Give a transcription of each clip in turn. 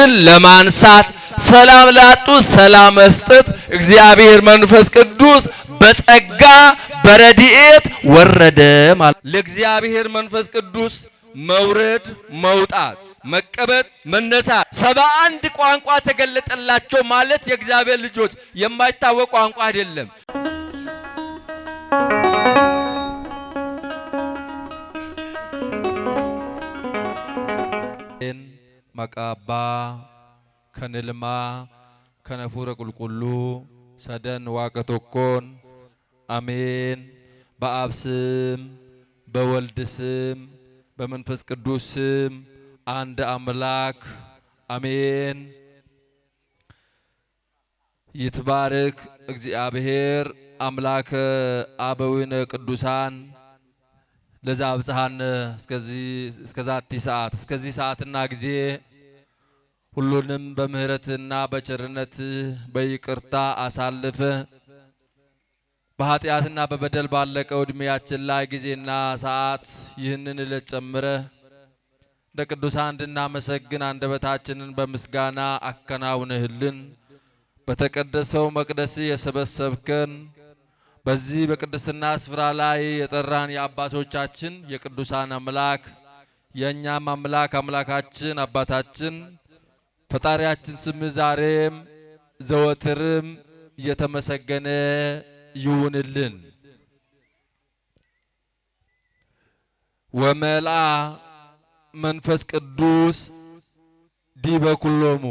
የተጨነቁትን ለማንሳት ሰላም ላጡ ሰላም መስጠት እግዚአብሔር መንፈስ ቅዱስ በጸጋ በረድኤት ወረደ ማለት። ለእግዚአብሔር መንፈስ ቅዱስ መውረድ መውጣት መቀበል መነሳት 71 ቋንቋ ተገለጠላቸው ማለት የእግዚአብሔር ልጆች የማይታወቅ ቋንቋ አይደለም። መቃባ ከንልማ ከነፉረ ቁልቁሉ ሰደን ዋቀቶኮን አሜን። በአብ ስም በወልድ ስም በመንፈስ ቅዱስ ስም አንድ አምላክ አሜን። ይትባረክ እግዚአብሔር አምላከ አበዊነ ቅዱሳን ለዛብጽሐነ እስከዛቲ ሰዓት እስከዚህ ሰዓትና ጊዜ ሁሉንም በምህረትና በቸርነት በይቅርታ አሳልፈ በኃጢአትና በበደል ባለቀው እድሜያችን ላይ ጊዜና ሰዓት ይህንን ዕለት ጨምረ እንደ ቅዱሳን እንድናመሰግን አንደበታችንን በምስጋና አከናውነህልን በተቀደሰው መቅደስ የሰበሰብከን በዚህ በቅድስና ስፍራ ላይ የጠራን የአባቶቻችን የቅዱሳን አምላክ የእኛም አምላክ አምላካችን አባታችን ፈጣሪያችን ስም ዛሬም ዘወትርም እየተመሰገነ ይሁንልን። ወመልአ መንፈስ ቅዱስ ዲበ ኩሎሙ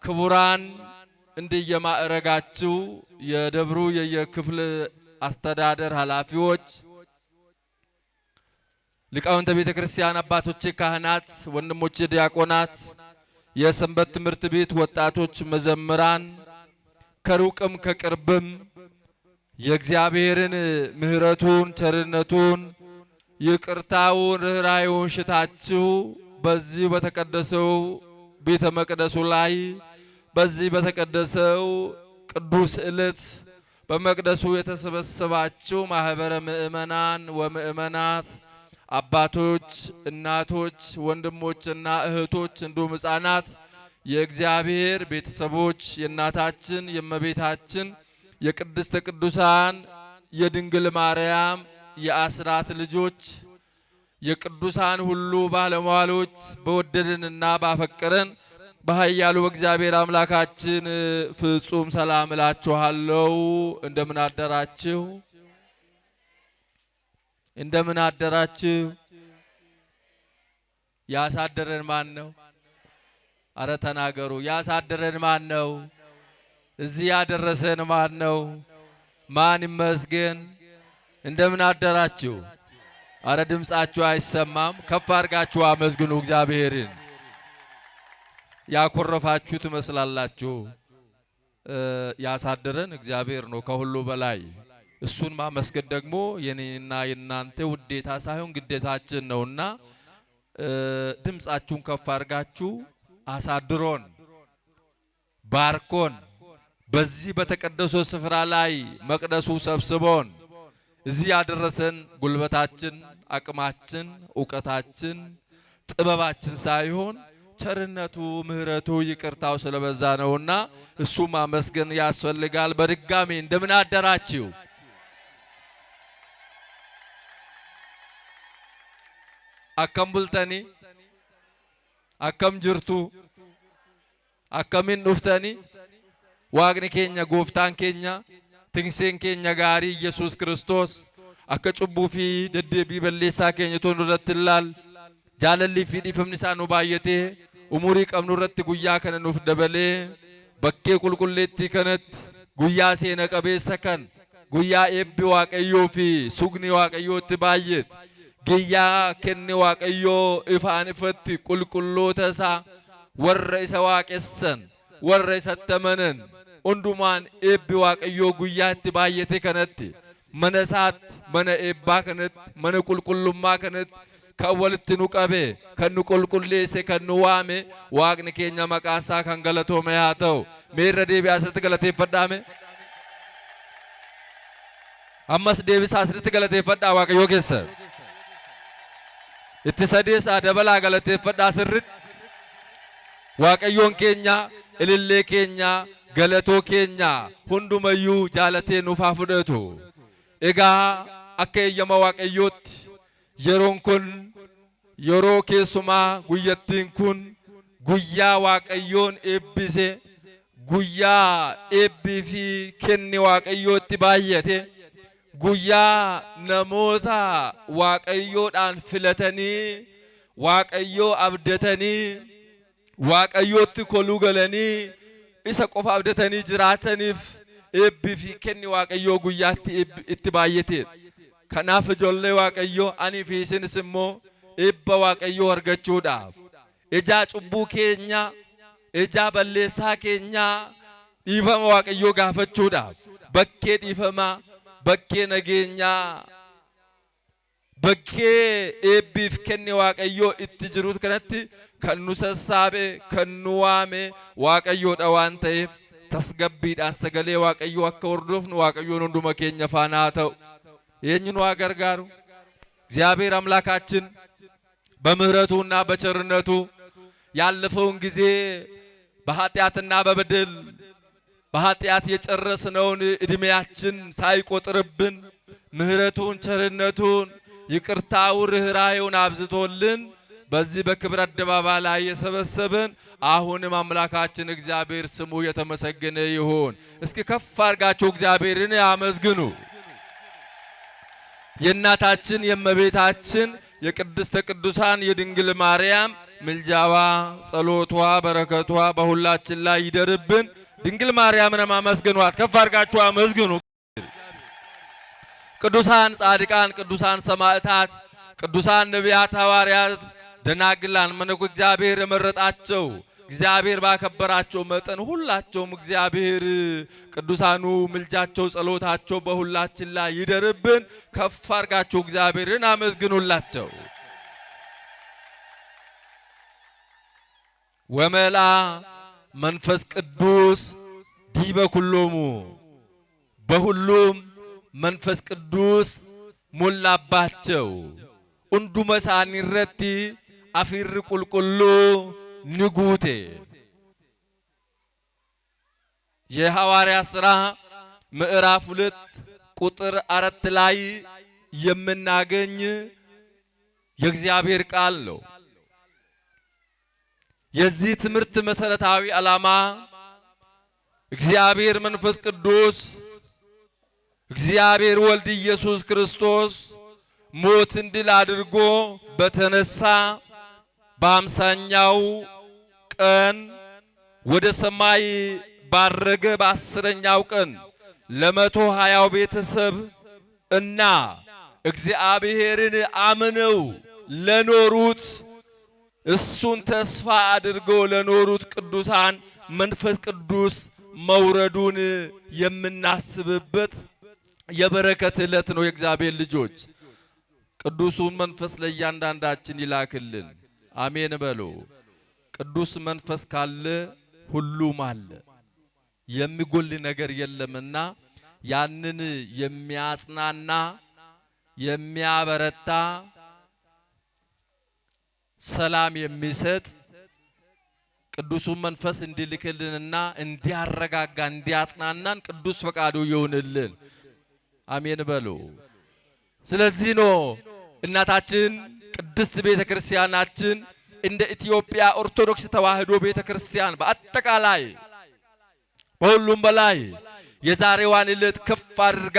ክቡራን እንደየማዕረጋችሁ የደብሩ የየክፍል አስተዳደር ኃላፊዎች፣ ሊቃውንተ ቤተ ክርስቲያን አባቶች፣ ካህናት፣ ወንድሞች ዲያቆናት፣ የሰንበት ትምህርት ቤት ወጣቶች፣ መዘምራን ከሩቅም ከቅርብም የእግዚአብሔርን ምሕረቱን ቸርነቱን ይቅርታውን ርኅራኄውን ሽታችሁ በዚህ በተቀደሰው ቤተ መቅደሱ ላይ በዚህ በተቀደሰው ቅዱስ ዕለት በመቅደሱ የተሰበሰባችሁ ማህበረ ምእመናን ወምእመናት አባቶች፣ እናቶች፣ ወንድሞችና እህቶች እንዲሁም ሕፃናት የእግዚአብሔር ቤተሰቦች የእናታችን የእመቤታችን የቅድስተ ቅዱሳን የድንግል ማርያም የአስራት ልጆች የቅዱሳን ሁሉ ባለሟሎች በወደደንና ባፈቀረን በኃያሉ በእግዚአብሔር አምላካችን ፍጹም ሰላም እላችኋለሁ። እንደምን አደራችሁ? እንደምን አደራችሁ? ያሳደረን ማን ነው? አረ ተናገሩ። ያሳደረን ማን ነው? እዚህ ያደረሰን ማን ነው? ማን ይመስገን? እንደምን አደራችሁ? አረ ድምጻችሁ አይሰማም። ከፍ አድርጋችሁ አመስግኑ እግዚአብሔርን። ያኮረፋችሁ ትመስላላችሁ። ያሳደረን እግዚአብሔር ነው ከሁሉ በላይ። እሱን ማመስገን ደግሞ የኔና የናንተ ውዴታ ሳይሆን ግዴታችን ነውና ድምጻችሁን ከፍ አድርጋችሁ አሳድሮን ባርኮን በዚህ በተቀደሰው ስፍራ ላይ መቅደሱ ሰብስቦን እዚህ ያደረሰን ጉልበታችን፣ አቅማችን፣ ዕውቀታችን፣ ጥበባችን ሳይሆን ቸርነቱ፣ ምሕረቱ፣ ይቅርታው ስለበዛ ነውና እሱ ማመስገን ያስፈልጋል። በድጋሚ እንደምን አደራችሁ? አከም ቡልተኒ አከም ጅርቱ አከሚን ዱፍተኒ ዋቅኒ ኬኛ ጎፍታን ኬኛ ትንሴን ኬኛ ጋሪ ኢየሱስ ክርስቶስ አከ ጩቡፊ ደደቢ በሌሳ ኬኛ ቶን ረትላል ጃለሊ ፊ ዲፈምኒሳኑ ባየቴ ኡሙሪ ቀምኑ ረቲ ጉያ ከነ ኑፍ ደበሌ በኬ ቁልቁሌቲ ከነት ጉያ ሴነ ቀቤሰ ከን ጉያ ኤቢ ዋቀዮ ፊ ሱግኒ ዋቀዮቲ ባየት ግያ ከነ ዋቀዮ ኢፋን ፈቲ ቁልቁሎተሳ ወረ ኢሰ ዋቀሰን ወረ ሰተመነን ኡንዱማን ኤቢ ዋቀዮ ጉያቲ ባየቴ ከነት መነሳት መነ ኤባ ከነት መነ ቁልቁሉማ ከነት ከወልት ኑቀቤ ከኑ ቁልቁሌሴ ከኑ ዋሜ ዋቅኒ ኬኛ መቃሳ ከንገለቶ መያተው ሜረ ዴቢያ ስርት ገለቴ ፈዳሜ አማስ ዴቢሳ ስርት ገለቴ ፈዳ ዋቀዮ ኬሰ ኢትሰዴሳ ደበላ ገለቴ ፈዳ ስርት waaqayyoon keenya ilillee keenya galatoo keenya hundumayyuu jaalatee nuuf haa fudhatu. Egaa akka eeyyama waaqayyootti yeroon kun yeroo keessumaa guyyattiin kun guyyaa waaqayyoon eebbise guyyaa eebbii fi kenni waaqayyootti baay'ate guyyaa namoota waaqayyoodhaan filatanii waaqayyoo abdatanii waaqayyootti koluu galanii isa qofa abdatanii jiraataniif eebbii fi kenni waaqayyoo guyyaatti itti baay'ate. Kanaaf ijoollee waaqayyoo ani fi isinis immoo eebba waaqayyoo argachuudhaaf ijaa cubbuu keenya ijaa balleessaa keenya dhiifama waaqayyoo gaafachuudhaaf bakkee dhiifamaa bakkee nageenyaa bakkee eebbiif kenni waaqayyoo itti jiru kanatti kan nu sassaabe kan nu waame waaqayyoodha waan ta'eef tasgabbiidhaan sagalee waaqayyoo akka hordofnu waaqayyoon hunduma keenya faana haa ta'u. Eenyu nu አገርጋሩ እግዚአብሔር አምላካችን በምህረቱና በቸርነቱ ያለፈውን ጊዜ በኃጢአትና በበደል በኃጢአት የጨረስነውን እድሜያችን ሳይቆጥርብን ምህረቱን ቸርነቱን ይቅርታውን ርህራሄውን አብዝቶልን በዚህ በክብር አደባባይ ላይ የሰበሰበን አሁንም አምላካችን እግዚአብሔር ስሙ የተመሰገነ ይሁን። እስኪ ከፍ አድርጋችሁ እግዚአብሔርን አመስግኑ። የእናታችን የእመቤታችን የቅድስተ ቅዱሳን የድንግል ማርያም ምልጃዋ ጸሎቷ በረከቷ በሁላችን ላይ ይደርብን። ድንግል ማርያምን አመስግኗት፣ ከፍ አድርጋችሁ አመስግኑ። ቅዱሳን ጻድቃን፣ ቅዱሳን ሰማዕታት፣ ቅዱሳን ነቢያት፣ ሐዋርያት፣ ደናግላን መነኩ እግዚአብሔር የመረጣቸው እግዚአብሔር ባከበራቸው መጠን ሁላቸውም እግዚአብሔር ቅዱሳኑ ምልጃቸው ጸሎታቸው በሁላችን ላይ ይደርብን። ከፍ አድርጋችሁ እግዚአብሔርን አመስግኑላቸው። ወመላ መንፈስ ቅዱስ ዲበ ኩሎሙ በሁሉም መንፈስ ቅዱስ ሞላባቸው። እንዱ መሳኒ ረቲ አፊር ቁልቁሉ ንጉቴ የሐዋርያ ሥራ ምዕራፍ 2 ቁጥር 4 ላይ የምናገኝ የእግዚአብሔር ቃል ነው። የዚህ ትምህርት መሰረታዊ ዓላማ እግዚአብሔር መንፈስ ቅዱስ እግዚአብሔር ወልድ ኢየሱስ ክርስቶስ ሞትን ድል አድርጎ በተነሳ በአምሳኛው ቀን ወደ ሰማይ ባረገ በ10ኛው ቀን ለ120 ቤተሰብ እና እግዚአብሔርን አምነው ለኖሩት እሱን ተስፋ አድርገው ለኖሩት ቅዱሳን መንፈስ ቅዱስ መውረዱን የምናስብበት የበረከት ዕለት ነው። የእግዚአብሔር ልጆች ቅዱሱን መንፈስ ለእያንዳንዳችን ይላክልን። አሜን በሉ። ቅዱስ መንፈስ ካለ ሁሉም አለ፣ የሚጎል ነገር የለምና ያንን የሚያጽናና የሚያበረታ ሰላም የሚሰጥ ቅዱሱን መንፈስ እንዲልክልንና እንዲያረጋጋ እንዲያጽናናን ቅዱስ ፈቃዱ ይሁንልን። አሜን በሉ። ስለዚህ ነው እናታችን ቅድስት ቤተክርስቲያናችን እንደ ኢትዮጵያ ኦርቶዶክስ ተዋሕዶ ቤተክርስቲያን በአጠቃላይ በሁሉም በላይ የዛሬዋን ዕለት ከፍ አድርጋ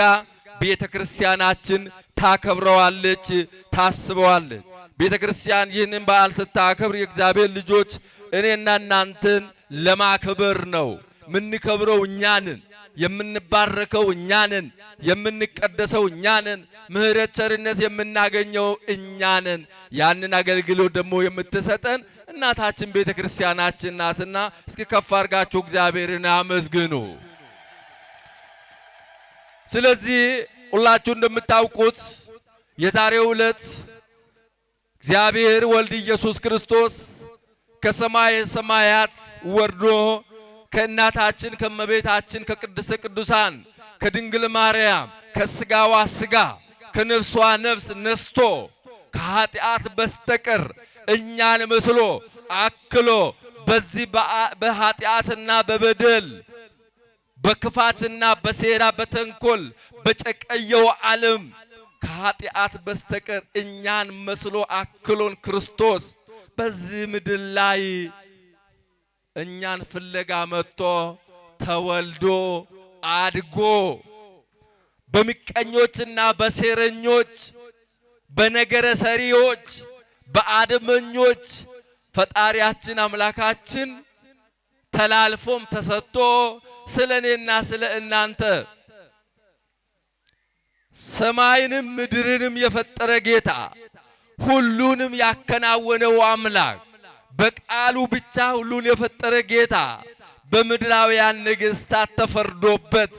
ቤተክርስቲያናችን ታከብረዋለች፣ ታስበዋለች። ቤተክርስቲያን ይህንን በዓል ስታከብር የእግዚአብሔር ልጆች እኔና እናንተን ለማክበር ነው። ምንከብረው እኛንን፣ የምንባረከው እኛንን፣ የምንቀደሰው እኛንን፣ ምህረት ቸርነት የምናገኘው እኛንን። ያንን አገልግሎት ደግሞ የምትሰጠን እናታችን ቤተክርስቲያናችን ናትና እስኪ ከፍ አድርጋችሁ እግዚአብሔርን አመስግኑ። ስለዚህ ሁላችሁ እንደምታውቁት የዛሬው ዕለት እግዚአብሔር ወልድ ኢየሱስ ክርስቶስ ከሰማየ ሰማያት ወርዶ ከእናታችን ከመቤታችን ከቅድስተ ቅዱሳን ከድንግል ማርያም ከስጋዋ ስጋ ከነፍሷ ነፍስ ነስቶ ከኃጢአት በስተቀር እኛን መስሎ አክሎ በዚህ በኃጢአትና በበደል በክፋትና በሴራ በተንኮል በጨቀየው ዓለም ከኃጢአት በስተቀር እኛን መስሎ አክሎን ክርስቶስ በዚህ ምድር ላይ እኛን ፍለጋ መጥቶ ተወልዶ አድጎ በምቀኞችና በሴረኞች በነገረ ሰሪዎች በአድመኞች ፈጣሪያችን አምላካችን ተላልፎም ተሰጥቶ ስለኔና ስለ እናንተ ሰማይንም ምድርንም የፈጠረ ጌታ ሁሉንም ያከናወነው አምላክ በቃሉ ብቻ ሁሉን የፈጠረ ጌታ በምድራውያን ነገሥታት ተፈርዶበት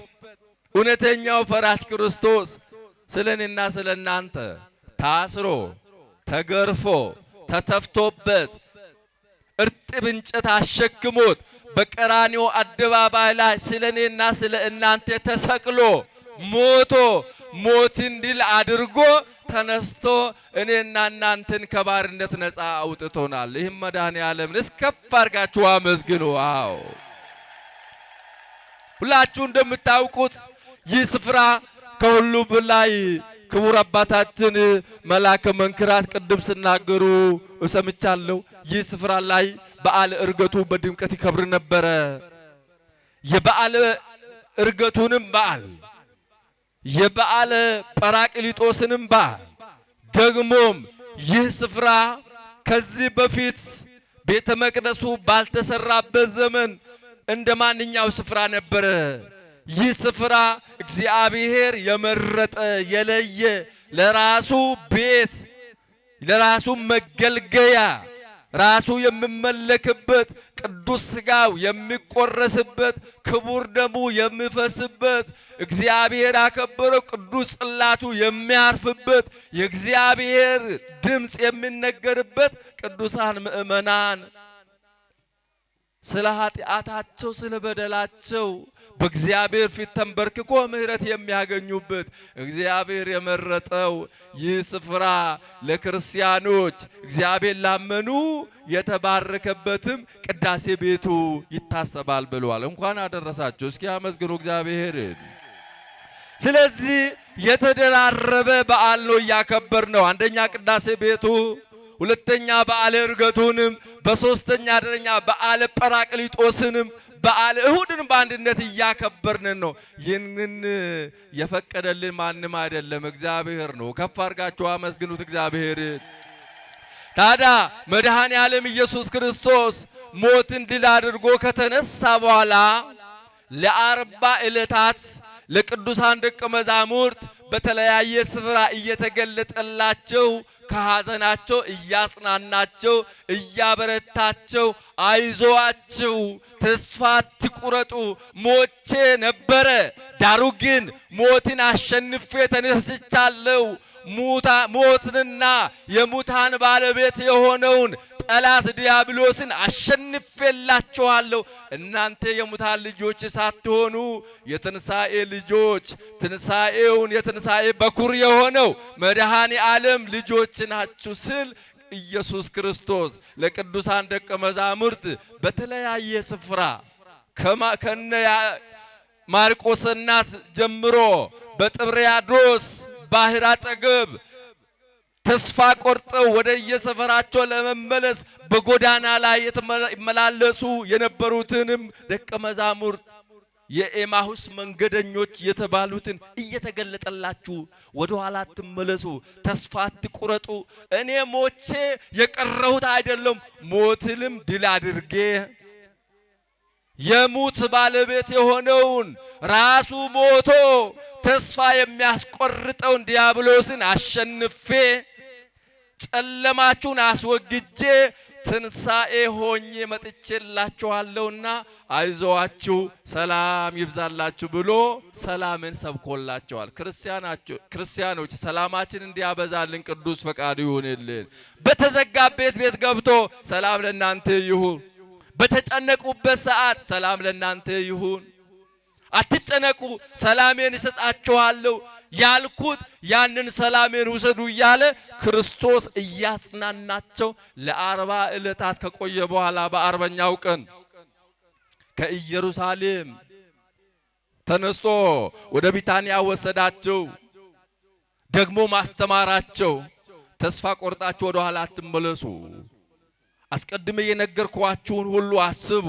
እውነተኛው ፈራጅ ክርስቶስ ስለኔና ስለ እናንተ ታስሮ ተገርፎ ተተፍቶበት እርጥብ እንጨት አሸክሞት በቀራንዮ አደባባይ ላይ ስለኔና ስለ እናንተ ተሰቅሎ ሞቶ ሞትን ድል አድርጎ ተነስቶ እኔና እናንተን ከባርነት ነፃ አውጥቶናል። ይህም መድኃኔዓለምን እስከፍ አድርጋችሁ አመስግኑ። አዎ ሁላችሁ እንደምታውቁት ይህ ስፍራ ከሁሉ በላይ ክቡር አባታችን መላከ መንክራት ቅድም ሲናገሩ እሰምቻለሁ። ይህ ስፍራ ላይ በዓለ ዕርገቱ በድምቀት ይከብር ነበረ። የበዓለ ዕርገቱንም በዓል የበዓለ ጰራቅሊጦስንም በዓል ደግሞም ይህ ስፍራ ከዚህ በፊት ቤተ መቅደሱ ባልተሰራበት ዘመን እንደ ማንኛው ስፍራ ነበረ። ይህ ስፍራ እግዚአብሔር የመረጠ የለየ ለራሱ ቤት ለራሱ መገልገያ ራሱ የሚመለክበት ቅዱስ ሥጋው የሚቆረስበት ክቡር ደሙ የሚፈስበት እግዚአብሔር ያከበረው ቅዱስ ጽላቱ የሚያርፍበት የእግዚአብሔር ድምፅ የሚነገርበት ቅዱሳን ምእመናን ስለ ኃጢአታቸው ስለ በደላቸው በእግዚአብሔር ፊት ተንበርክኮ ምሕረት የሚያገኙበት እግዚአብሔር የመረጠው ይህ ስፍራ ለክርስቲያኖች እግዚአብሔር ላመኑ የተባረከበትም ቅዳሴ ቤቱ ይታሰባል ብሏል። እንኳን አደረሳችሁ። እስኪ አመስግኑ እግዚአብሔርን። ስለዚህ የተደራረበ በዓል ነው እያከበር ነው። አንደኛ ቅዳሴ ቤቱ፣ ሁለተኛ በዓለ ዕርገቱንም፣ በሶስተኛ ደረጃ በዓለ ጰራቅሊጦስንም በዓለ እሁድን በአንድነት እያከበርን ነው። ይህንን የፈቀደልን ማንም አይደለም እግዚአብሔር ነው። ከፍ አድርጋችሁ አመስግኑት እግዚአብሔርን። ታዲያ መድኃኔዓለም ኢየሱስ ክርስቶስ ሞትን ድል አድርጎ ከተነሳ በኋላ ለ40 ዕለታት ለቅዱሳን ደቀ መዛሙርት በተለያየ ስፍራ እየተገለጠላቸው ከሐዘናቸው እያጽናናቸው እያበረታቸው አይዞአችሁ ተስፋ አትቁረጡ ሞቼ ነበረ ዳሩ ግን ሞትን አሸንፌ ተነስቻለሁ ሞትንና የሙታን ባለቤት የሆነውን ጠላት ዲያብሎስን አሸንፌላችኋለሁ እናንተ የሙታን ልጆች ሳትሆኑ የትንሣኤ ልጆች ትንሣኤውን የትንሣኤ በኩር የሆነው መድኃኔዓለም ልጆች ናችሁ ሲል ኢየሱስ ክርስቶስ ለቅዱሳን ደቀ መዛሙርት በተለያየ ስፍራ ከነ ማርቆስ እናት ጀምሮ በጥብርያዶስ ባህር አጠገብ ተስፋ ቆርጠው ወደ የሰፈራቸው ለመመለስ በጎዳና ላይ የተመላለሱ የነበሩትንም ደቀ መዛሙርት የኤማሁስ መንገደኞች የተባሉትን እየተገለጠላችሁ ወደ ኋላ አትመለሱ፣ ተስፋ አትቁረጡ፣ እኔ ሞቼ የቀረሁት አይደለም፣ ሞትንም ድል አድርጌ የሙት ባለቤት የሆነውን ራሱ ሞቶ ተስፋ የሚያስቆርጠውን ዲያብሎስን አሸንፌ ጨለማችሁን አስወግጄ ትንሣኤ ሆኜ መጥቼላችኋለሁና አይዞአችሁ ሰላም ይብዛላችሁ ብሎ ሰላምን ሰብኮላቸዋል። ክርስቲያኖች ሰላማችን እንዲያበዛልን ቅዱስ ፈቃዱ ይሁንልን። በተዘጋበት ቤት ገብቶ ሰላም ለእናንተ ይሁን፣ በተጨነቁበት ሰዓት ሰላም ለእናንተ ይሁን፣ አትጨነቁ ሰላሜን እሰጣችኋለሁ፣ ያልኩት ያንን ሰላሜን ውሰዱ እያለ ክርስቶስ እያጽናናቸው ለ40 ዕለታት ከቆየ በኋላ በ40ኛው ቀን ከኢየሩሳሌም ተነስቶ ወደ ቢታንያ ወሰዳቸው። ደግሞ ማስተማራቸው ተስፋ ቆርጣችሁ ወደ ኋላ አትመለሱ፣ አስቀድሜ የነገርኳችሁን ሁሉ አስቡ፣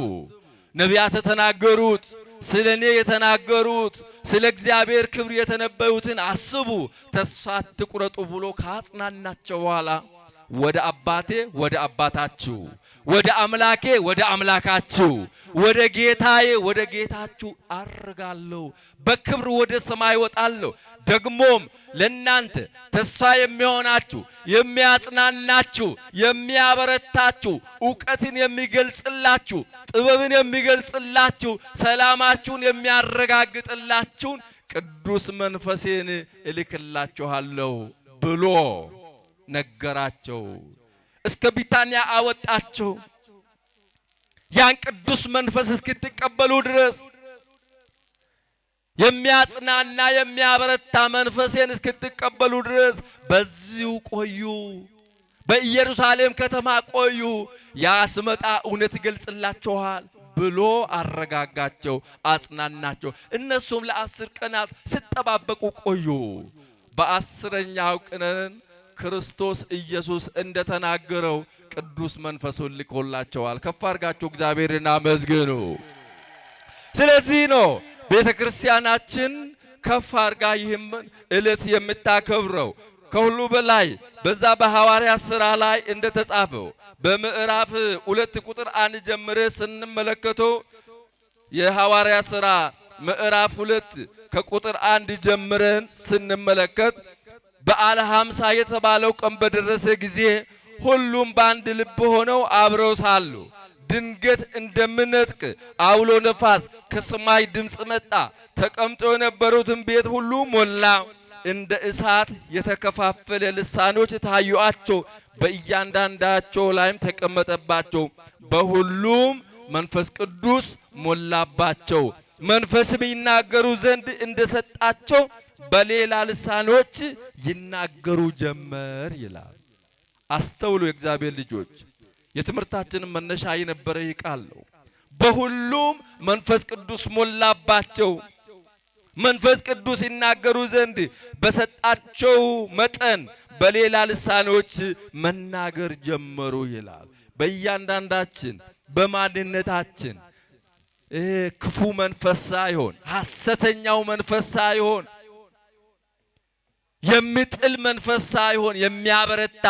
ነቢያት የተናገሩት ስለኔ የተናገሩት ስለ እግዚአብሔር ክብር የተነበዩትን አስቡ፣ ተስፋ አትቁረጡ ብሎ ካጽናናቸው በኋላ ወደ አባቴ ወደ አባታችሁ፣ ወደ አምላኬ ወደ አምላካችሁ፣ ወደ ጌታዬ ወደ ጌታችሁ አርጋለሁ፣ በክብር ወደ ሰማይ ወጣለሁ። ደግሞም ለናንተ ተስፋ የሚሆናችሁ የሚያጽናናችሁ የሚያበረታችሁ ዕውቀትን የሚገልጽላችሁ ጥበብን የሚገልጽላችሁ ሰላማችሁን የሚያረጋግጥላችሁን ቅዱስ መንፈሴን እልክላችኋለሁ ብሎ ነገራቸው። እስከ ቢታንያ አወጣቸው። ያን ቅዱስ መንፈስ እስክትቀበሉ ድረስ የሚያጽናና የሚያበረታ መንፈሴን እስክትቀበሉ ድረስ በዚሁ ቆዩ፣ በኢየሩሳሌም ከተማ ቆዩ፣ ያ ስመጣ እውነት ይገልጽላችኋል ብሎ አረጋጋቸው፣ አጽናናቸው። እነሱም ለ10 ቀናት ሲጠባበቁ ቆዩ። በ10ኛው ቀን ክርስቶስ ኢየሱስ እንደተናገረው ቅዱስ መንፈሱን ልኮላቸዋል። ከፍ አድርጋችሁ እግዚአብሔርን አመስግኑ። ስለዚህ ነው ቤተክርስቲያናችን ከፍ አድርጋ ይህን ዕለት የምታከብረው። ከሁሉ በላይ በዛ በሐዋርያት ሥራ ላይ እንደተጻፈው በምዕራፍ 2 ቁጥር 1 ጀምረ ስንመለከተው የሐዋርያት ሥራ ምዕራፍ 2 ከቁጥር 1 ጀምረን ስንመለከት በዓለ ሃምሳ የተባለው ቀን በደረሰ ጊዜ ሁሉም በአንድ ልብ ሆነው አብረው ሳሉ ድንገት እንደምነጥቅ አውሎ ነፋስ ከሰማይ ድምፅ መጣ። ተቀምጠው የነበሩትን ቤት ሁሉ ሞላ። እንደ እሳት የተከፋፈለ ልሳኖች ታዩአቸው፣ በእያንዳንዳቸው ላይም ተቀመጠባቸው። በሁሉም መንፈስ ቅዱስ ሞላባቸው። መንፈስም ይናገሩ ዘንድ እንደሰጣቸው በሌላ ልሳኖች ይናገሩ ጀመር ይላል። አስተውሉ የእግዚአብሔር ልጆች፣ የትምህርታችን መነሻ የነበረ ቃል ነው። በሁሉም መንፈስ ቅዱስ ሞላባቸው። መንፈስ ቅዱስ ይናገሩ ዘንድ በሰጣቸው መጠን በሌላ ልሳኖች መናገር ጀመሩ ይላል። በእያንዳንዳችን በማንነታችን ክፉ መንፈስ ሳይሆን ሐሰተኛው መንፈስ ሳይሆን የሚጥል መንፈስ ሳይሆን የሚያበረታ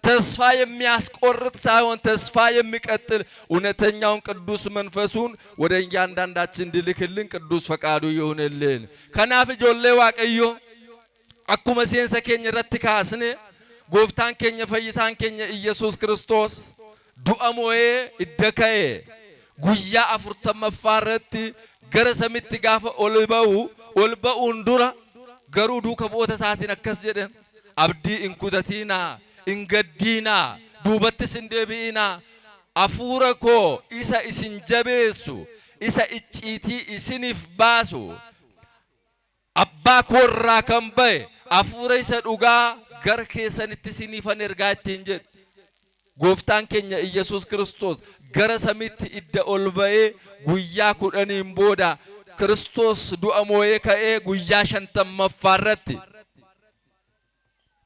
ተስፋ የሚያስቆርጥ ሳይሆን ተስፋ የሚቀጥል እውነተኛውን ቅዱስ መንፈሱን ወደ እያንዳንዳችን እንዲልክልን ቅዱስ ፈቃዱ ይሁንልን። ከናፍ ጆሌ ዋቀዮ አኩመ ሴንሰ ኬኛ ረት ካስኔ ጎፍታን ኬኛ ፈይሳን ኬኛ ኢየሱስ ክርስቶስ ዱአሞዬ እደከዬ ጉያ 40 ገረ ሰሚት ጋፈ ኦልበኡን ዱራ ገሩ ዱከ ቦተ ሰዓትን አከስ ጀደን አብዲ እንኩተቲና እንገዲና ዱበትስ እንደቢና አፉረኮ ኢሳ ኢስንጀቤሱ ኢሳ ኢጪቲ ኢስኒፍ ባሱ አባ ኮራ ከምበይ አፉረ ኢሳ ዱጋ ገር ኬሰንቲ ሲኒፈን እርጋቲን ጀድ ጎፍታን ኬኛ ኢየሱስ ክርስቶስ ገረ ሰሚት ኢደ ኦልበኤ ጉያ ኩደኒን ቦዳ ክርስቶስ ዱአሞዬ ከኤ ጉያ ሸንተመፋረት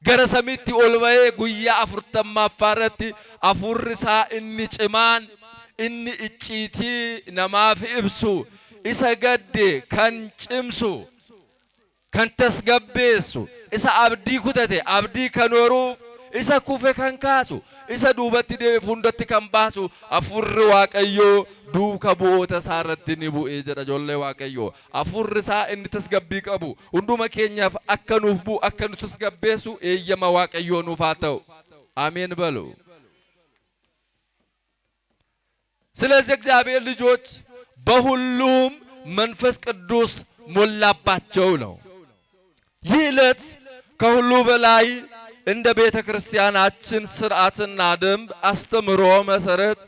ገረ ሰሚት ኦልበኤ ጉያ 40 አፉርሳ እኒ ጭማን እኒ እጪቲ ነማፍ ኢብሱ ኢሳ ገዴ ከን ጭምሱ ከን ተስገቤሱ ኢሳ አብዲ ኩተቴ አብዲ ከኖሩ ኢሳ ኩፌ ከንካሱ ኢሳ ዱበቲ ፉንዶቲ ከንባሱ አፉር ዋቀዮ ዱከ ቦተ ሳረቲኒ ቡኤ ጀዳ ጆሌ ዋቀዮ አፉር ሳ እኒ ተስገቢ ቀቡ ሁንዱመ ኬኛፍ አከኑፍ ቡ አከኑ ተስገቤሱ ኤየማ ዋቀዮ ኑፋተው አሜን በሉ። ስለዚህ እግዚአብሔር ልጆች በሁሉም መንፈስ ቅዱስ ሞላባቸው ነው። ይህ ዕለት ከሁሉ በላይ እንደ ቤተ ክርስቲያናችን ሥርዓትና ደንብ አስተምሮ መሰረት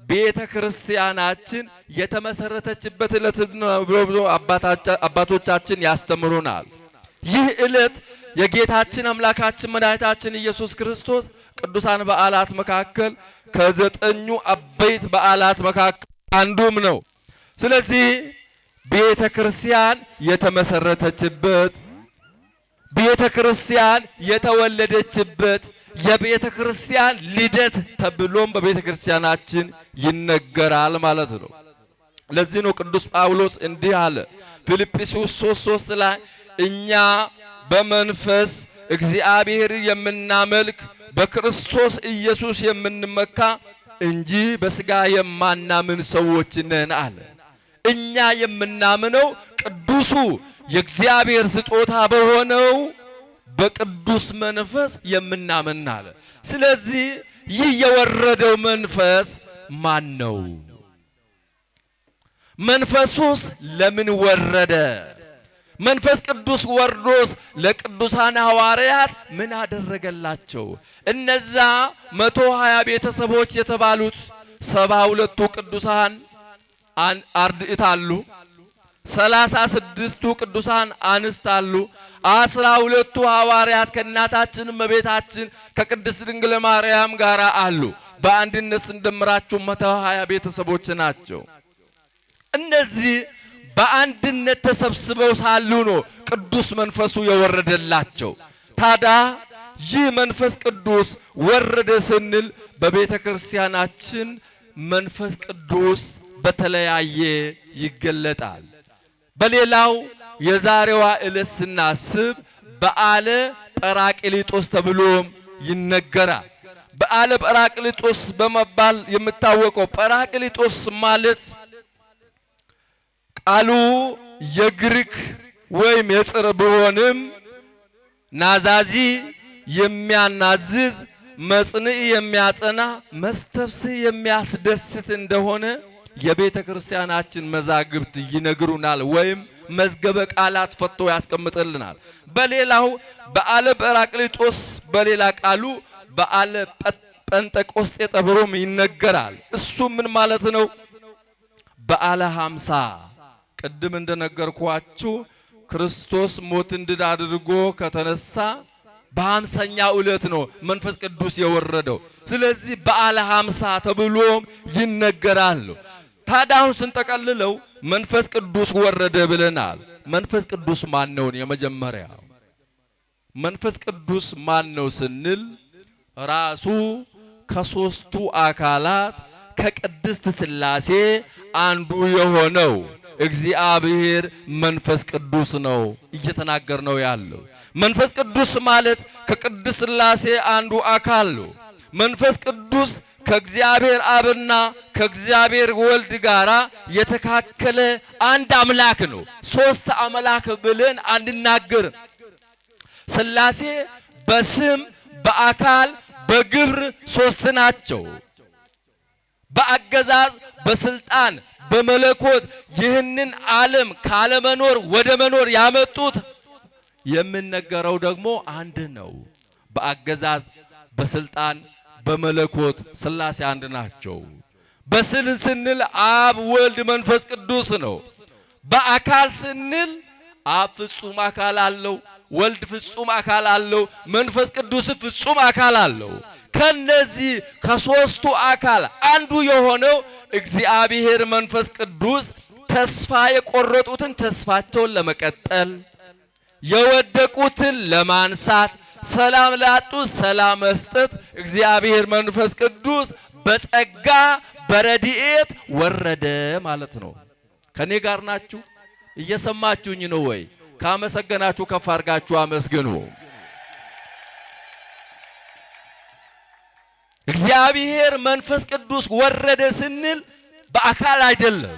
ቤተ ክርስቲያናችን የተመሰረተችበት ዕለት ነው ብሎ አባቶቻችን ያስተምሩናል። ይህ ዕለት የጌታችን አምላካችን መድኃኒታችን ኢየሱስ ክርስቶስ ቅዱሳን በዓላት መካከል ከዘጠኙ አበይት በዓላት መካከል አንዱም ነው። ስለዚህ ቤተ ክርስቲያን የተመሰረተችበት፣ ቤተ ክርስቲያን የተወለደችበት የቤተ ክርስቲያን ልደት ተብሎም በቤተ ክርስቲያናችን ይነገራል ማለት ነው። ለዚህ ነው ቅዱስ ጳውሎስ እንዲህ አለ ፊልጵስዩስ 3:3 ላይ እኛ በመንፈስ እግዚአብሔር የምናመልክ በክርስቶስ ኢየሱስ የምንመካ እንጂ በሥጋ የማናምን ሰዎች ነን አለ። እኛ የምናምነው ቅዱሱ የእግዚአብሔር ስጦታ በሆነው በቅዱስ መንፈስ የምናምን አለ። ስለዚህ ይህ የወረደው መንፈስ ማን ነው? መንፈሱስ ለምን ወረደ? መንፈስ ቅዱስ ወርዶስ ለቅዱሳን ሐዋርያት ምን አደረገላቸው? እነዛ 120 ቤተሰቦች የተባሉት 72ቱ ቅዱሳን አርድእት አሉ፣ 36ቱ ቅዱሳን አንስት አሉ፣ 12ቱ ሐዋርያት ከእናታችን እመቤታችን ከቅድስት ድንግል ማርያም ጋር አሉ። በአንድነት ስንደምራቸው 120 ቤተሰቦች ናቸው። እነዚህ በአንድነት ተሰብስበው ሳሉ ነው ቅዱስ መንፈሱ የወረደላቸው። ታዲያ ይህ መንፈስ ቅዱስ ወረደ ስንል በቤተ ክርስቲያናችን መንፈስ ቅዱስ በተለያየ ይገለጣል። በሌላው የዛሬዋ ዕለት ስናስብ በዓለ ጰራቅሊጦስ ተብሎም ይነገራል። በዓለ ጰራቅሊጦስ በመባል የምታወቀው ጰራቅሊጦስ ማለት ቃሉ የግሪክ ወይም የጽር ቢሆንም ናዛዚ የሚያናዝዝ መጽንዕ የሚያጸና መስተፍስህ የሚያስደስት እንደሆነ የቤተ ክርስቲያናችን መዛግብት ይነግሩናል፣ ወይም መዝገበ ቃላት ፈቶ ያስቀምጥልናል። በሌላው በዓለ ጰራቅሊጦስ በሌላ ቃሉ በዓለ ጴንጤቆስጤ ተብሎም ይነገራል። እሱ ምን ማለት ነው? በዓለ 50 ቅድም እንደነገርኳችሁ ክርስቶስ ሞትን ድል አድርጎ ከተነሳ በ50ኛው ዕለት ነው መንፈስ ቅዱስ የወረደው። ስለዚህ በዓለ 50 ተብሎም ይነገራል። ታዲያውን ስንጠቀልለው መንፈስ ቅዱስ ወረደ ብለናል። መንፈስ ቅዱስ ማን ነው? የመጀመሪያው መንፈስ ቅዱስ ማን ነው ስንል ራሱ ከሶስቱ አካላት ከቅድስት ሥላሴ አንዱ የሆነው እግዚአብሔር መንፈስ ቅዱስ ነው እየተናገር ነው ያለው። መንፈስ ቅዱስ ማለት ከቅድስት ሥላሴ አንዱ አካል ነው። መንፈስ ቅዱስ ከእግዚአብሔር አብና ከእግዚአብሔር ወልድ ጋራ የተካከለ አንድ አምላክ ነው። ሶስት አምላክ ብለን አንናገር። ሥላሴ በስም በአካል በግብር ሶስት ናቸው። በአገዛዝ በስልጣን በመለኮት ይህንን ዓለም ካለመኖር ወደ መኖር ያመጡት የምንነገረው ደግሞ አንድ ነው። በአገዛዝ በስልጣን በመለኮት ሥላሴ አንድ ናቸው። በስል ስንል አብ ወልድ መንፈስ ቅዱስ ነው። በአካል ስንል አብ ፍጹም አካል አለው፣ ወልድ ፍጹም አካል አለው፣ መንፈስ ቅዱስ ፍጹም አካል አለው። ከነዚህ ከሶስቱ አካል አንዱ የሆነው እግዚአብሔር መንፈስ ቅዱስ ተስፋ የቆረጡትን ተስፋቸውን ለመቀጠል፣ የወደቁትን ለማንሳት፣ ሰላም ላጡት ሰላም መስጠት እግዚአብሔር መንፈስ ቅዱስ በጸጋ በረድኤት ወረደ ማለት ነው። ከኔ ጋር ናችሁ? እየሰማችሁኝ ነው ወይ? ካመሰገናችሁ ከፍ አድርጋችሁ አመስግኑ። እግዚአብሔር መንፈስ ቅዱስ ወረደ ስንል በአካል አይደለም፣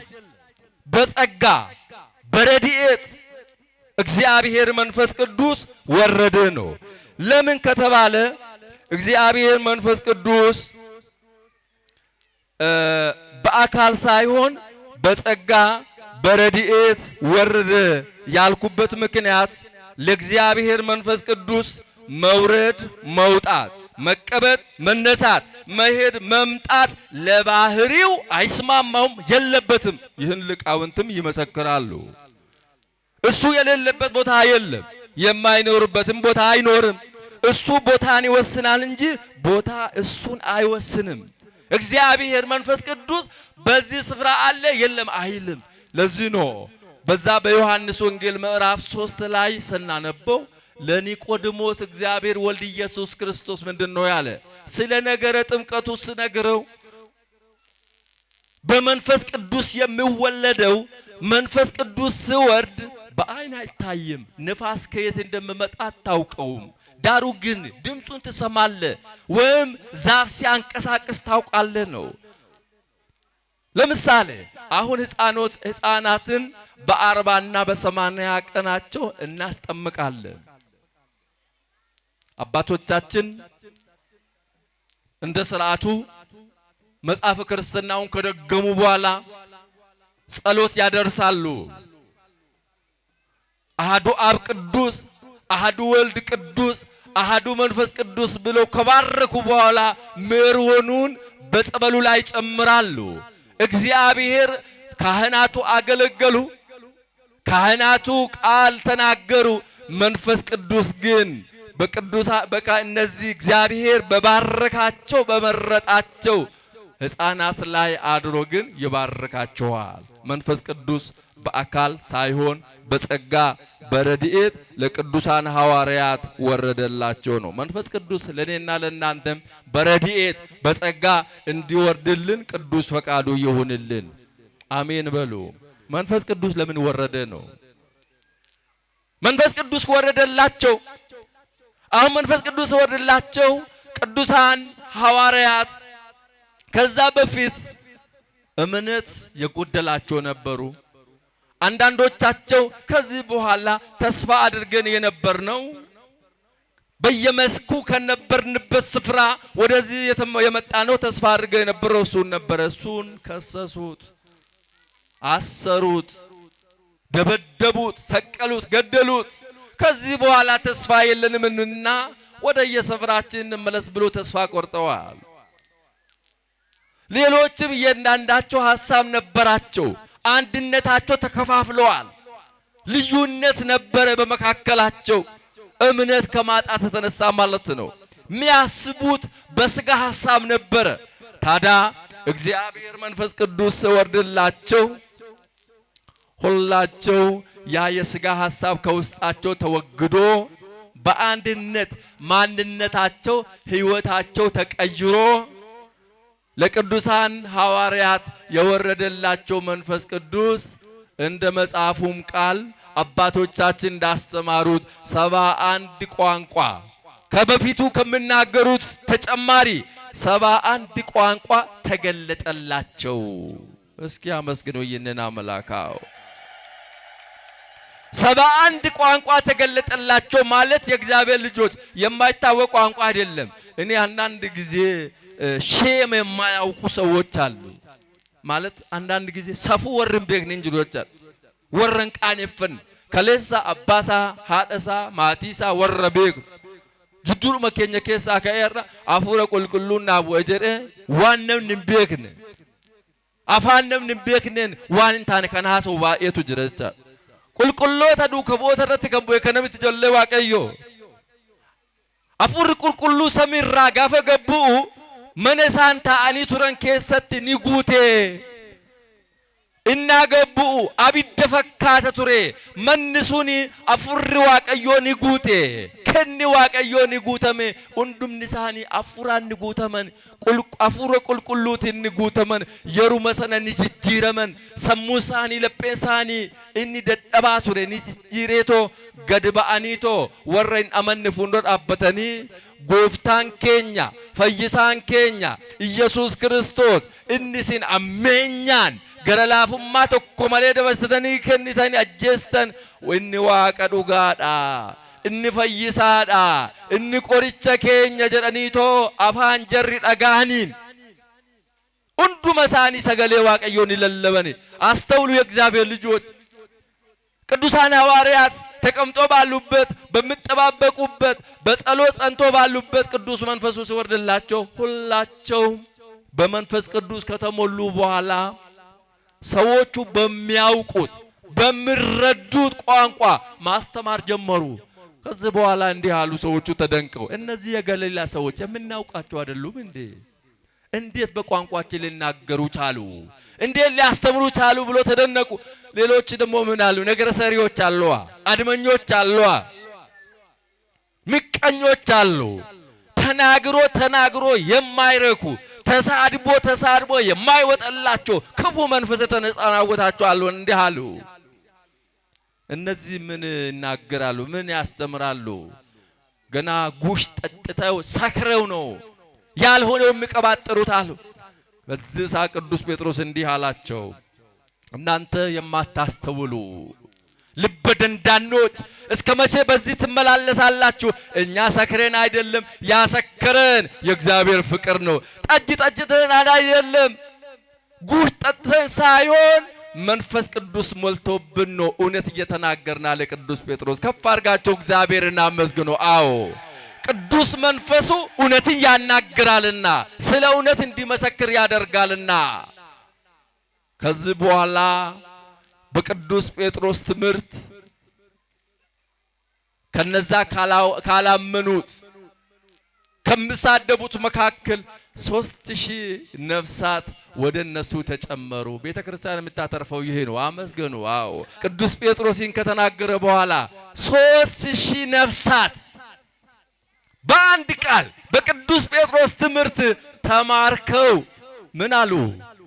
በጸጋ በረድኤት እግዚአብሔር መንፈስ ቅዱስ ወረደ ነው። ለምን ከተባለ እግዚአብሔር መንፈስ ቅዱስ በአካል ሳይሆን በጸጋ በረድኤት ወረደ ያልኩበት ምክንያት ለእግዚአብሔር መንፈስ ቅዱስ መውረድ መውጣት መቀበጥ መነሳት መሄድ መምጣት ለባህሪው አይስማማውም፣ የለበትም። ይህን ሊቃውንትም ይመሰክራሉ። እሱ የሌለበት ቦታ የለም። የማይኖርበትም ቦታ አይኖርም። እሱ ቦታን ይወስናል እንጂ ቦታ እሱን አይወስንም። እግዚአብሔር መንፈስ ቅዱስ በዚህ ስፍራ አለ የለም አይልም። ለዚህ ነው በዛ በዮሐንስ ወንጌል ምዕራፍ 3 ላይ ስናነበው ለኒቆዲሞስ እግዚአብሔር ወልድ ኢየሱስ ክርስቶስ ምንድነው ያለ? ስለ ነገረ ጥምቀቱ ሲነግረው በመንፈስ ቅዱስ የሚወለደው መንፈስ ቅዱስ ሲወርድ በአይን አይታይም፣ ነፋስ ከየት እንደሚመጣ አታውቀውም። ዳሩ ግን ድምጹን ትሰማለህ ወይም ዛፍ ሲያንቀሳቅስ ታውቃለህ ነው። ለምሳሌ አሁን ሕፃናትን በ40 እና በ80 ቀናቸው እናስጠምቃለን። አባቶቻችን እንደ ሥርዓቱ መጽሐፍ ክርስትናውን ከደገሙ በኋላ ጸሎት ያደርሳሉ። አሐዱ አብ ቅዱስ፣ አሐዱ ወልድ ቅዱስ፣ አሐዱ መንፈስ ቅዱስ ብለው ከባረኩ በኋላ ምርወኑን በጸበሉ ላይ ጨምራሉ። እግዚአብሔር ካህናቱ አገለገሉ፣ ካህናቱ ቃል ተናገሩ። መንፈስ ቅዱስ ግን በቃ እነዚህ እግዚአብሔር በባረካቸው በመረጣቸው ሕፃናት ላይ አድሮ ግን ይባርካቸዋል። መንፈስ ቅዱስ በአካል ሳይሆን በጸጋ በረድኤት ለቅዱሳን ሐዋርያት ወረደላቸው ነው። መንፈስ ቅዱስ ለኔና ለናንተም በረድኤት በጸጋ እንዲወርድልን ቅዱስ ፈቃዱ ይሁንልን። አሜን በሉ። መንፈስ ቅዱስ ለምን ወረደ ነው? መንፈስ ቅዱስ ወረደላቸው። አሁን መንፈስ ቅዱስ ወረደላቸው ቅዱሳን ሐዋርያት ከዛ በፊት እምነት የጎደላቸው ነበሩ። አንዳንዶቻቸው ከዚህ በኋላ ተስፋ አድርገን የነበርነው በየመስኩ ከነበርንበት ስፍራ ወደዚህ የመጣ ነው ተስፋ አድርገን የነበረው እሱን ነበር። እሱን ከሰሱት፣ አሰሩት፣ ደበደቡት፣ ሰቀሉት፣ ገደሉት። ከዚህ በኋላ ተስፋ የለንምና ወደ የሰፈራችን እንመለስ ብሎ ተስፋ ቆርጠዋል። ሌሎችም እያንዳንዳቸው ሐሳብ ነበራቸው። አንድነታቸው ተከፋፍለዋል። ልዩነት ነበረ በመካከላቸው። እምነት ከማጣት የተነሳ ማለት ነው። የሚያስቡት በስጋ ሐሳብ ነበረ። ታዲያ እግዚአብሔር መንፈስ ቅዱስ ወርድላቸው ሁላቸው ያ የስጋ ሐሳብ ከውስጣቸው ተወግዶ በአንድነት ማንነታቸው ሕይወታቸው ተቀይሮ ለቅዱሳን ሐዋርያት የወረደላቸው መንፈስ ቅዱስ እንደ መጽሐፉም ቃል አባቶቻችን እንዳስተማሩት 71 ቋንቋ ከበፊቱ ከመናገሩት ተጨማሪ 71 ቋንቋ ተገለጠላቸው። እስኪ አመስግኑ ይነና አምላካው። 71 ቋንቋ ተገለጠላቸው ማለት የእግዚአብሔር ልጆች የማይታወቅ ቋንቋ አይደለም። እኔ አንዳንድ ጊዜ ሼም የማያውቁ ሰዎች አሉ። ማለት አንዳንድ ጊዜ ሰፉ ወርን ቤግን እንጅሎች አሉ። ወረን ቃኔፈን ከሌሳ አባሳ ሃደሳ ማቲሳ ወረ ቤግ ጅዱር መከኘ ከሳ ከየራ አፉረ ቁልቁሉና ወጀረ ዋነም ንቤክነ አፋነም ንቤክነን ዋንንታን ከናሰው ባኤቱ ጅረቻ ቁልቁሎታ ዱከቦታ ረት ከቦ ከነብት ጀለ ዋቀዮ አፉር ቁልቁሉ ሰሚራ ጋፈ ገቡ መነሳንታ አኒ ቱረን ከሰት ኒጉቴ እናገቡ አቢደ ፈካተ ቱሬ መንሱኒ አፉር ዋቀዮ ኒጉቴ ከኒ ዋቀዮ ኒጉተመ ኡንዱም ንሳኒ አፉራን ኒጉተመን አፉረ ቁልቁሉት ኒጉተመን የሩ መሰነ ኒጅጂረመን ሰሙሳኒ ለጴሳኒ እኒ ደደባ ቱሬ ኒጅጂሬቶ ገድባአኒቶ ወረን አመን ፉንዶር አበተኒ ጎፍታን ኬኛ ፈይሳን ኬኛ ኢየሱስ ክርስቶስ እንሲን አሜኛን ገረላፉማ tokko malee dabarsatanii kennitanii ajjeestan inni waaqa dhugaadha inni fayyisaadha inni qoricha keenya jedhaniitoo afaan jarri dhagaaniin hunduma isaanii sagalee waaqayyoon lallabani አስተውሉ የእግዚአብሔር ልጆች ቅዱሳን ሐዋርያት ተቀምጦ ባሉበት በመጠባበቁበት በጸሎት ጸንቶ ባሉበት ቅዱስ መንፈሱ ሲወርድላቸው ሁላቸው በመንፈስ ቅዱስ ከተሞሉ በኋላ ሰዎቹ በሚያውቁት በሚረዱት ቋንቋ ማስተማር ጀመሩ። ከዚህ በኋላ እንዲህ አሉ ሰዎቹ ተደንቀው እነዚህ የገሊላ ሰዎች የምናውቃቸው አይደሉም እንዴ እንዴት በቋንቋችን ሊናገሩ ቻሉ እንዴት ሊያስተምሩ ቻሉ ብሎ ተደነቁ ሌሎች ደግሞ ምን አሉ ነገረ ሰሪዎች አሉ አድመኞች አሉ ምቀኞች አሉ ተናግሮ የማይረኩ ተሳድቦ የማይወጣላቸው ክፉ መንፈስ ተነጻናወታቸው አሉ እንዲህ አሉ እነዚህ ምን ይናገራሉ ምን ያስተምራሉ ገና ጉሽ ጠጥተው ሰክረው ነው ያልሆነው የሚቀባጥሩት አሉ በዚህ ቅዱስ ጴጥሮስ እንዲህ አላቸው እናንተ የማታስተውሉ ልበ ደንዳኖች እስከመቼ በዚህ ትመላለሳላችሁ እኛ ሰክረን አይደለም ያሰከረን የእግዚአብሔር ፍቅር ነው ጠጅተን አይደለም ጉሽ ጠጥተን ሳይሆን መንፈስ ቅዱስ ሞልቶብን ነው እውነት እየተናገርና ለቅዱስ ጴጥሮስ ከፍ አድርጋችሁ እግዚአብሔርን አመስግኑ አዎ ቅዱስ መንፈሱ እውነትን ያናግራልና ስለ እውነት እንዲመሰክር ያደርጋልና ከዚህ በኋላ በቅዱስ ጴጥሮስ ትምህርት ከነዛ ካላመኑት ከመሳደቡት መካከል 3000 ነፍሳት ወደ እነሱ ተጨመሩ ቤተክርስቲያን የምታተርፈው ይሄ ነው አመስግኑ አዎ ቅዱስ ጴጥሮስን ከተናገረ በኋላ 3000 ነፍሳት በአንድ ቃል በቅዱስ ጴጥሮስ ትምህርት ተማርከው ምን አሉ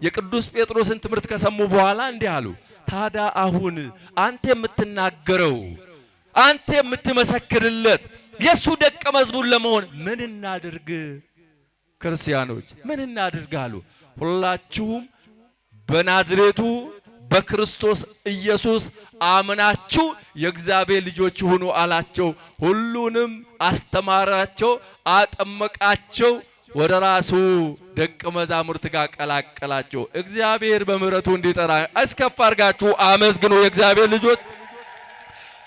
የቅዱስ ጴጥሮስን ትምህርት ከሰሙ በኋላ እንዲህ አሉ ታዳ አሁን አንተ የምትናገረው አንተ የምትመሰክርለት የሱ ደቀ መዝሙር ለመሆን ምን እናድርግ ክርስቲያኖች ምን እናድርጋሉ ሁላችሁም በናዝሬቱ በክርስቶስ ኢየሱስ አምናችሁ የእግዚአብሔር ልጆች ሁኑ አላቸው ሁሉንም አስተማራቸው አጠመቃቸው ወደ ራሱ ደቀ መዛሙርት ጋር ቀላቀላቸው እግዚአብሔር በምህረቱ እንዲጠራ አስከፍ አድርጋችሁ አመስግኑ የእግዚአብሔር ልጆች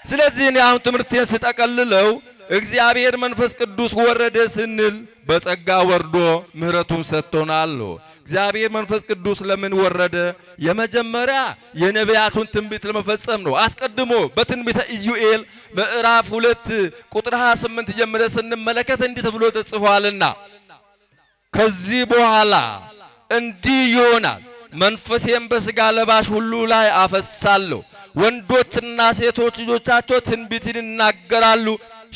ስለዚህ ነው አሁን ትምህርቴን ስጠቀልለው እግዚአብሔር መንፈስ ቅዱስ ወረደ ስንል በጸጋ ወርዶ ምህረቱን ሰጥቶናል እግዚአብሔር መንፈስ ቅዱስ ለምን ወረደ የመጀመሪያ የነቢያቱን ትንቢት ለመፈጸም ነው አስቀድሞ በትንቢተ ኢዩኤል ምዕራፍ 2 ቁጥር 28 ጀምረን ስንመለከት እንዲህ ተብሎ ተጽፏልና ከዚህ በኋላ እንዲህ ይሆናል መንፈሴን በሥጋ ለባሽ ሁሉ ላይ አፈሳለሁ ወንዶችና ሴቶች ልጆቻቸው ትንቢትን ይናገራሉ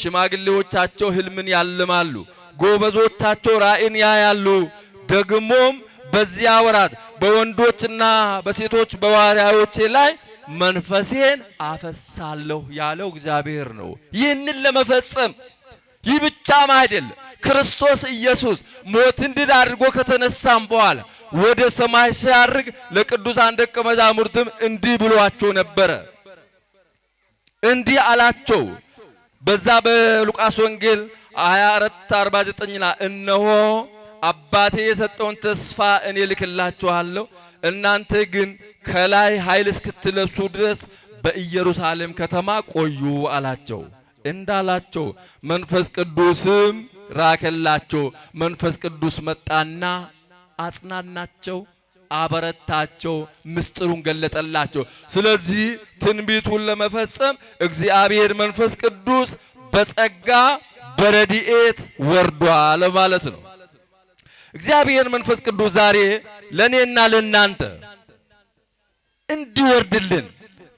ሽማግሌዎቻቸው ህልምን ያልማሉ ጎበዞቻቸው ራእይን ያያሉ ደግሞም በዚያ ወራት በወንዶችና በሴቶች በዋሪያዎቼ ላይ መንፈሴን አፈሳለሁ ያለው እግዚአብሔር ነው ይህንን ለመፈጸም ይህ ብቻም አይደለም ክርስቶስ ኢየሱስ ሞትን ድል አድርጎ ከተነሳም በኋላ ወደ ሰማይ ሲያርግ ለቅዱሳን ደቀ መዛሙርትም እንዲህ ብሏቸው ነበር እንዲህ አላቸው በዛ በሉቃስ ወንጌል 24:49 ላይ እነሆ አባቴ የሰጠውን ተስፋ እኔ ልክላችኋለሁ እናንተ ግን ከላይ ኃይል እስክትለብሱ ድረስ በኢየሩሳሌም ከተማ ቆዩ አላቸው እንዳላቸው መንፈስ ቅዱስም ራከላቸው መንፈስ ቅዱስ መጣና አጽናናቸው አበረታቸው ምስጢሩን ገለጠላቸው ስለዚህ ትንቢቱን ለመፈጸም እግዚአብሔር መንፈስ ቅዱስ በጸጋ በረድኤት ወርዷል ማለት ነው እግዚአብሔር መንፈስ ቅዱስ ዛሬ ለኔና ለናንተ እንዲወርድልን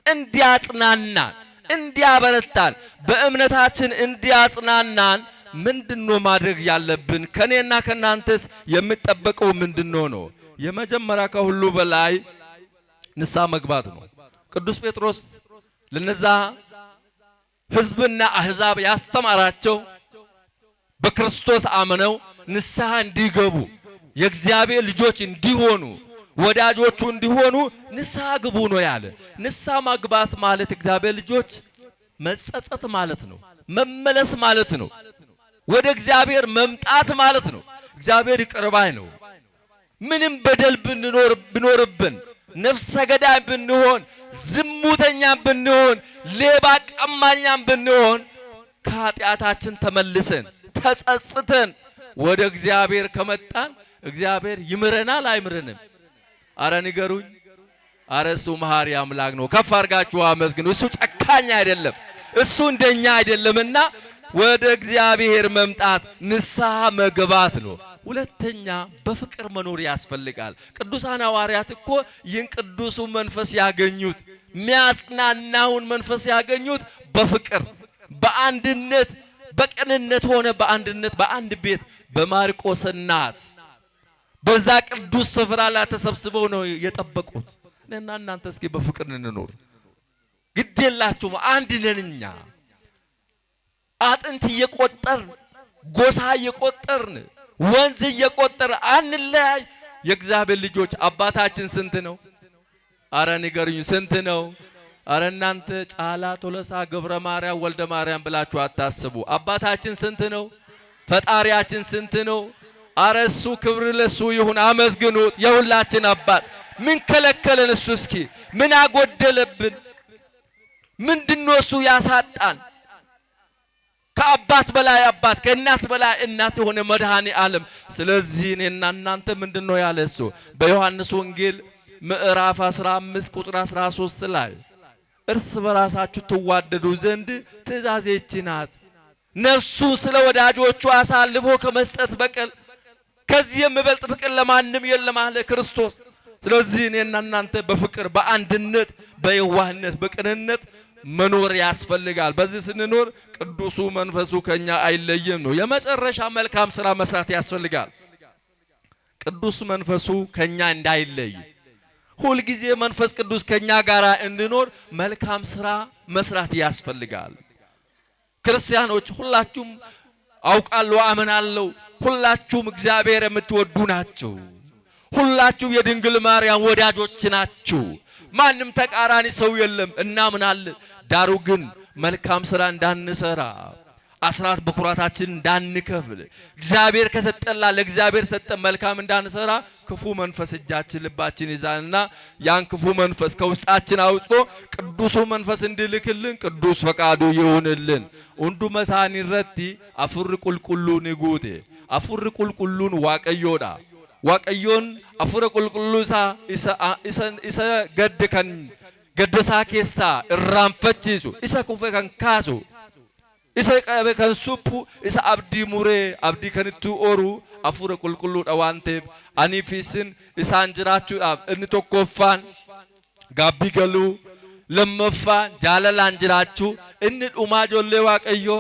እንዲያጽናናን እንዲያበረታን በእምነታችን እንዲያጽናናን ምንድነው ማድረግ ያለብን ከኔና ከናንተስ የሚጠበቀው ምንድነው ነው የመጀመሪያ ከሁሉ በላይ ንስሐ መግባት ነው ቅዱስ ጴጥሮስ ለነዛ ሕዝብና አሕዛብ ያስተማራቸው በክርስቶስ አምነው ንስሐ እንዲገቡ የእግዚአብሔር ልጆች እንዲሆኑ ወዳጆቹ እንዲሆኑ ንስሐ ግቡ ነው ያለ ንስሐ መግባት ማለት እግዚአብሔር ልጆች መጸጸት ማለት ነው መመለስ ማለት ነው ወደ እግዚአብሔር መምጣት ማለት ነው እግዚአብሔር ይቅር ባይ ነው ምንም በደል ብኖርብን ነፍሰ ገዳይ ብንሆን ዝሙተኛ ብንሆን ሌባ ቀማኛም ብንሆን ከኃጢአታችን ተመልሰን ተጸጽተን ወደ እግዚአብሔር ከመጣን እግዚአብሔር ይምረናል አይምረንም አረ ንገሩኝ አረ እሱ መሐሪ አምላክ ነው ከፍ አድርጋችሁ አመስግኑ እሱ ጨካኝ አይደለም እሱ እንደኛ አይደለምና ወደ እግዚአብሔር መምጣት ንስሐ መግባት ነው። ሁለተኛ በፍቅር መኖር ያስፈልጋል። ቅዱሳን ሐዋርያት እኮ ይህን ቅዱሱ መንፈስ ያገኙት የሚያጽናናውን መንፈስ ያገኙት በፍቅር በአንድነት በቅንነት ሆነ በአንድነት በአንድ ቤት በማርቆስ እናት በዛ ቅዱስ ስፍራ ላይ ተሰብስበው ነው የጠበቁት። እኔና እናንተ እስኪ በፍቅር እንኖር። ግድ የላችሁም አንድ ነን እኛ። አጥንት እየቆጠርን ጎሳ እየቆጠርን ወንዝ እየቆጠርን አንለያይ። የእግዚአብሔር ልጆች አባታችን ስንት ነው? አረ ንገሩኝ ስንት ነው? አረ እናንተ ጫላ ቶለሳ ገብረ ማርያም ወልደ ማርያም ብላችሁ አታስቡ። አባታችን ስንት ነው? ፈጣሪያችን ስንት ነው? አረ እሱ ክብር ለሱ ይሁን፣ አመስግኑት። የሁላችን አባት ምን ከለከለን? እሱ እስኪ ምን አጎደለብን? ምንድነው እሱ ያሳጣን? ከአባት በላይ አባት ከእናት በላይ እናት የሆነ መድኃኔ ዓለም። ስለዚህ እኔና እናንተ ምንድነው ያለ እሱ በዮሐንስ ወንጌል ምዕራፍ 15 ቁጥር 13 ላይ እርስ በራሳችሁ ትዋደዱ ዘንድ ትእዛዜ ይህች ናት፣ ነፍሱ ስለ ወዳጆቹ አሳልፎ ከመስጠት በቀር ከዚህ የሚበልጥ ፍቅር ለማንም የለም አለ ክርስቶስ። ስለዚህ እኔና እናንተ በፍቅር በአንድነት በየዋህነት በቅንነት መኖር ያስፈልጋል። በዚህ ስንኖር ቅዱሱ መንፈሱ ከኛ አይለይም ነው። የመጨረሻ መልካም ስራ መስራት ያስፈልጋል። ቅዱስ መንፈሱ ከኛ እንዳይለይ ሁል ጊዜ መንፈስ ቅዱስ ከኛ ጋር እንድኖር መልካም ስራ መስራት ያስፈልጋል። ክርስቲያኖች ሁላችሁም አውቃለሁ አመናለሁ ሁላችሁም እግዚአብሔር የምትወዱ ናችሁ። ሁላችሁም የድንግል ማርያም ወዳጆች ናችሁ። ማንም ተቃራኒ ሰው የለም እናምናለን። ዳሩ ግን መልካም ስራ እንዳንሰራ አስራት በኩራታችን እንዳንከፍል እግዚአብሔር ከሰጠላ ለእግዚአብሔር ሰጠን መልካም እንዳንሰራ ክፉ መንፈስ እጃችን ልባችን ይዛልና ያን ክፉ መንፈስ ከውስጣችን አውጥቶ ቅዱሱ መንፈስ እንዲልክልን ቅዱስ ፈቃዱ ይሁንልን። እንዱ መሳኒ ረቲ አፍር ቁልቁሉ ንጉቴ አፍር ቁልቁሉን ዋቀዮዳ ዋቀዮን አፍር ቁልቁሉሳ ኢሰ ገድ ከን ገደሳ ኬሳ እራንፈቺሱ ኢሰ ኩፈ ከን ካሱ isa qabe kan suppu isa abdi mure abdi kanitu oru afura qulqullu dhawante ani fisin isan jiraachuudhaaf inni tokkoffaan gaabbii galuu lammaffaan jaalalaan jiraachuu inni dhumaa ijoollee waaqayyoo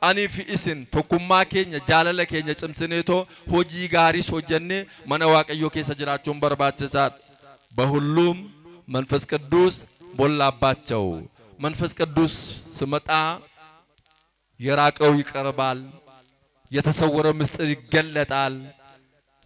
ani fi isin tokkummaa keenya jaalala keenya cimsineetoo hojii gaarii hojjennee mana waaqayyoo keessa jiraachuun barbaachisaadha። በሁሉም መንፈስ ቅዱስ ሞላባቸው። መንፈስ ቅዱስ ስመጣ የራቀው ይቀርባል፣ የተሰወረ ምስጢር ይገለጣል፣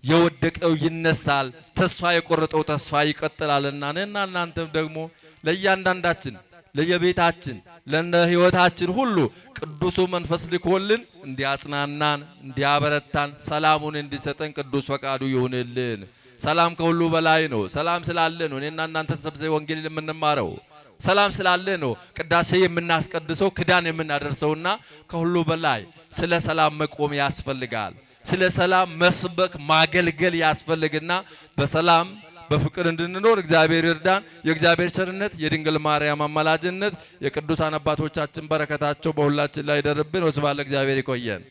የወደቀው ይነሳል፣ ተስፋ የቆረጠው ተስፋ ይቀጥላልና እኔና እናንተም ደግሞ ለእያንዳንዳችን ለየቤታችን ለህይወታችን ሁሉ ቅዱሱ መንፈስ ልኮልን እንዲያጽናናን እንዲያበረታን ሰላሙን እንዲሰጠን ቅዱስ ፈቃዱ ይሁንልን። ሰላም ከሁሉ በላይ ነው። ሰላም ስላለ ነው እኔና እናንተ ተሰብስበን ወንጌል የምንማረው። ሰላም ስላለ ነው ቅዳሴ የምናስቀድሰው ክዳን የምናደርሰውና ከሁሉ በላይ ስለ ሰላም መቆም ያስፈልጋል። ስለ ሰላም መስበክ ማገልገል ያስፈልግና በሰላም በፍቅር እንድንኖር እግዚአብሔር ይርዳን። የእግዚአብሔር ቸርነት የድንግል ማርያም አማላጅነት የቅዱሳን አባቶቻችን በረከታቸው በሁላችን ላይ ይደርብን። ወስብሐት ለእግዚአብሔር። ይቆየን።